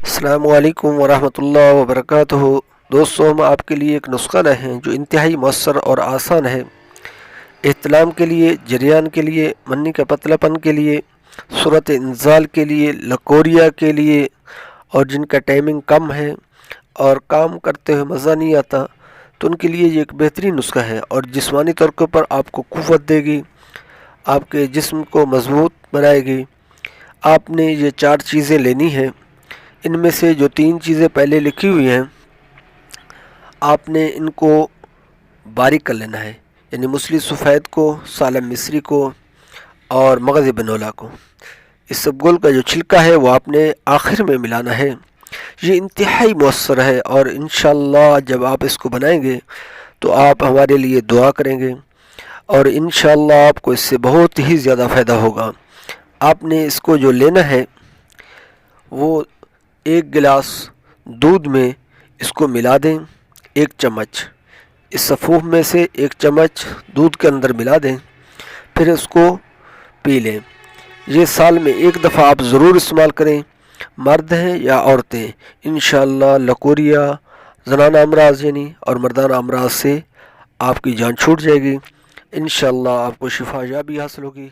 السلام علیکم ورحمۃ اللہ وبرکاتہ۔ دوستوں، ہم آپ کے لیے ایک نسخہ لائے ہیں جو انتہائی مؤثر اور آسان ہے۔ احتلام کے لیے، جریان کے لیے، منی کا پتلا پن کے لیے، صورت انزال کے لیے، لکوریا کے لیے، اور جن کا ٹائمنگ کم ہے اور کام کرتے ہوئے مزہ نہیں آتا تو ان کے لیے یہ ایک بہترین نسخہ ہے اور جسمانی طور کے اوپر آپ کو قوت دے گی، آپ کے جسم کو مضبوط بنائے گی۔ آپ نے یہ 4 چیزیں لینی ہیں۔ ان میں سے جو 3 چیزیں پہلے لکھی ہوئی ہیں آپ نے ان کو باریک کر لینا ہے، یعنی مسلی سفید کو، سالم مصری کو اور مغز بنولا کو۔ اس سبگول کا جو چھلکا ہے وہ آپ نے آخر میں ملانا ہے۔ یہ انتہائی مؤثر ہے اور انشاءاللہ جب آپ اس کو بنائیں گے تو آپ ہمارے لیے دعا کریں گے اور انشاءاللہ آپ کو اس سے بہت ہی زیادہ فائدہ ہوگا۔ آپ نے اس کو جو لینا ہے وہ 1 گلاس دودھ میں اس کو ملا دیں، 1 چمچ اس سفوف میں سے 1 چمچ دودھ کے اندر ملا دیں، پھر اس کو پی لیں۔ یہ سال میں 1 دفعہ آپ ضرور استعمال کریں، مرد ہیں یا عورتیں۔ انشاءاللہ لکوریا، زنانہ امراض اور مردانہ امراض سے آپ کی جان چھوٹ جائے گی۔ انشاءاللہ آپ کو شفا یابی حاصل ہوگی۔